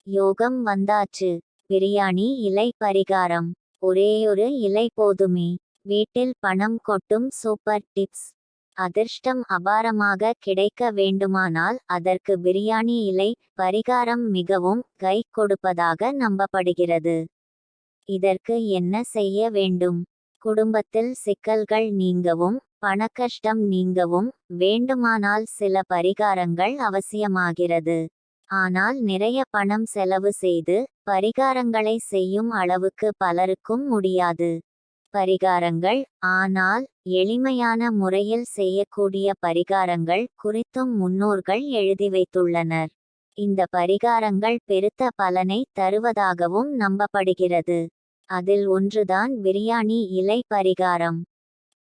யோகம் வந்தாச்சு. பிரியாணி இலை பரிகாரம். ஒரேயொரு இலை போதுமே. வீட்டில் பணம் கொட்டும் சூப்பர் டிப்ஸ். அதிர்ஷ்டம் அபாரமாக கிடைக்க வேண்டுமானால் அதற்கு பிரியாணி இலை பரிகாரம் மிகவும் கை கொடுப்பதாக நம்பப்படுகிறது. இதற்கு என்ன செய்ய வேண்டும்? குடும்பத்தில் சிக்கல்கள் நீங்கவும் பணக்கஷ்டம் நீங்கவும் வேண்டுமானால் சில பரிகாரங்கள் அவசியமாகிறது. ஆனால் நிறைய பணம் செலவு செய்து பரிகாரங்களை செய்யும் அளவுக்கு பலருக்கும் முடியாது. பரிகாரங்கள். ஆனால் எளிமையான முறையில் செய்யக்கூடிய பரிகாரங்கள் குறித்தும் முன்னோர்கள் எழுதி வைத்துள்ளனர். இந்த பரிகாரங்கள் பெருத்த பலனை தருவதாகவும் நம்பப்படுகிறது. அதில் ஒன்றுதான் பிரியாணி இலை பரிகாரம்.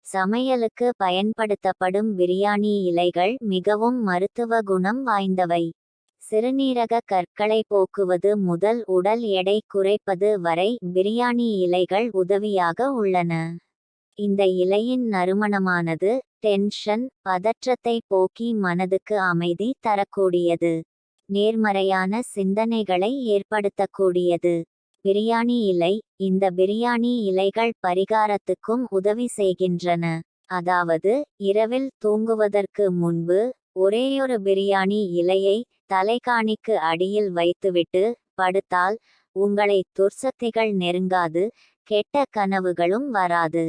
சமையலுக்கு பயன்படுத்தப்படும் பிரியாணி இலைகள் மிகவும் மருத்துவ குணம் வாய்ந்தவை. சிறுநீரக கற்களை போக்குவது முதல் உடல் எடை குறைப்பது வரை பிரியாணி இலைகள் உதவியாக உள்ளன. இந்த இலையின் நறுமணமானது டென்ஷன் பதற்றத்தை போக்கி மனதுக்கு அமைதி தரக்கூடியது. நேர்மறையான சிந்தனைகளை ஏற்படுத்தக்கூடியது. பிரியாணி இலை. இந்த பிரியாணி இலைகள் பரிகாரத்துக்கும் உதவி செய்கின்றன. அதாவது இரவில் தூங்குவதற்கு முன்பு ஒரேயொரு பிரியாணி இலையை தலைகாணிக்கு அடியில் வைத்துவிட்டு படுத்தால் உங்களை துர்சக்திகள் நெருங்காது, கெட்ட கனவுகளும் வராது.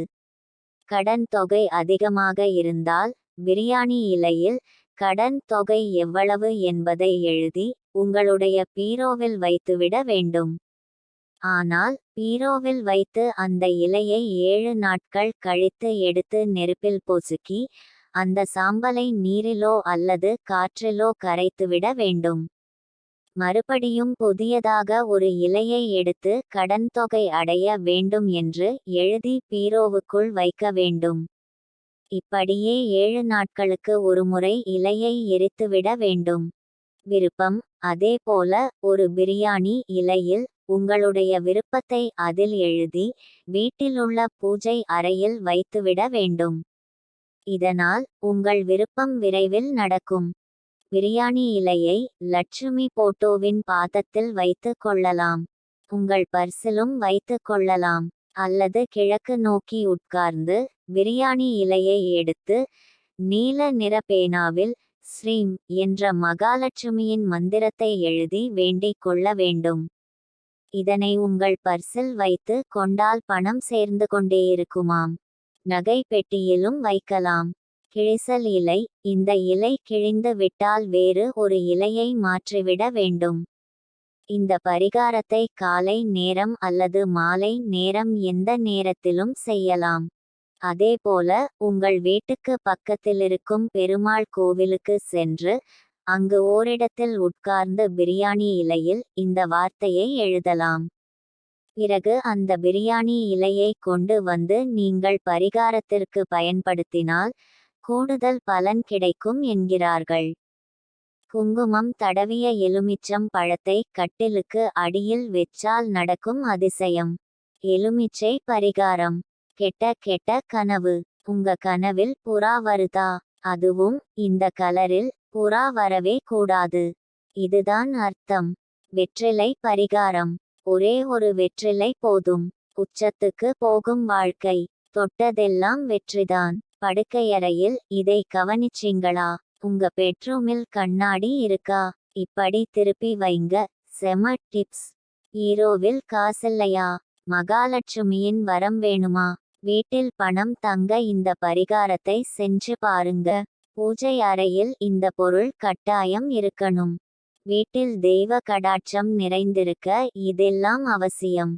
கடன் தொகை அதிகமாக இருந்தால் பிரியாணி இலையில் கடன் தொகை எவ்வளவு என்பதை எழுதி உங்களுடைய பீரோவில் வைத்துவிட வேண்டும். ஆனால் பீரோவில் வைத்து அந்த இலையை 7 நாட்கள் கழித்து எடுத்து நெருப்பில் பொசுக்கி அந்த சாம்பலை நீரிலோ அல்லது காற்றிலோ கரைத்துவிட வேண்டும். மறுபடியும் புதியதாக ஒரு இலையை எடுத்து கடன் தொகை அடைய வேண்டும் என்று எழுதி பீரோவுக்குள் வைக்க வேண்டும். இப்படியே 7 நாட்களுக்கு ஒருமுறை இலையை எரித்துவிட வேண்டும். விருப்பம். அதேபோல ஒரு பிரியாணி இலையில் உங்களுடைய விருப்பத்தை அதில் எழுதி வீட்டிலுள்ள பூஜை அறையில் வைத்துவிட வேண்டும். இதனால் உங்கள் விருப்பம் விரைவில் நடக்கும். பிரியாணி இலையை லட்சுமி போட்டோவின் பாதத்தில் வைத்து கொள்ளலாம். உங்கள் பர்சிலும் வைத்து கொள்ளலாம். அல்லது கிழக்கு நோக்கி உட்கார்ந்து பிரியாணி இலையை எடுத்து நீல நிற பேனாவில் ஸ்ரீம் என்ற மகாலட்சுமியின் மந்திரத்தை எழுதி வேண்டிக் கொள்ள வேண்டும். இதனை உங்கள் பர்சில் வைத்து கொண்டால் பணம் சேர்ந்து கொண்டேயிருக்குமாம். நகை பெட்டியிலும் வைக்கலாம். கிழிசல் இலை. இந்த இலை கிழிந்து விட்டால் வேறு ஒரு இலையை மாற்றிவிட வேண்டும். இந்த பரிகாரத்தை காலை நேரம் அல்லது மாலை நேரம் எந்த நேரத்திலும் செய்யலாம். அதேபோல உங்கள் வீட்டுக்கு பக்கத்திலிருக்கும் பெருமாள் கோவிலுக்கு சென்று அங்கு ஓரிடத்தில் உட்கார்ந்து பிரியாணி இலையில் இந்த வார்த்தையை எழுதலாம். பிறகு அந்த பிரியாணி இலையை கொண்டு வந்து நீங்கள் பரிகாரத்திற்கு பயன்படுத்தினால் கூடுதல் பலன் கிடைக்கும் என்கிறார்கள். குங்குமம் தடவிய எலுமிச்சம் பழத்தை கட்டிலுக்கு அடியில் வெச்சால் நடக்கும் அதிசயம். எலுமிச்சை பரிகாரம். கெட்ட கனவு. உங்க கனவில் புறா வருதா? அதுவும் இந்த கலரில் புறா வரவே கூடாது. இதுதான் அர்த்தம். வெற்றிலை பரிகாரம். ஒரே ஒரு வெற்றிலை போதும். உச்சத்துக்கு போகும் வாழ்க்கை. தொட்டதெல்லாம் வெற்றிதான். படுக்கையறையில் இதை கவனிச்சிங்களா? உங்க பெட்ரூமில் கண்ணாடி இருக்கா? இப்படி திருப்பி வைங்க. செம டிப்ஸ். ஹீரோவில் காசில்லையா? மகாலட்சுமியின் வரம் வேணுமா? வீட்டில் பணம் தங்க இந்த பரிகாரத்தை செஞ்சு பாருங்க. பூஜை அறையில் இந்த பொருள் கட்டாயம் இருக்கணும். வீட்டில் தெய்வ கடாட்சம் நிறைந்திருக்க இதெல்லாம் அவசியம்.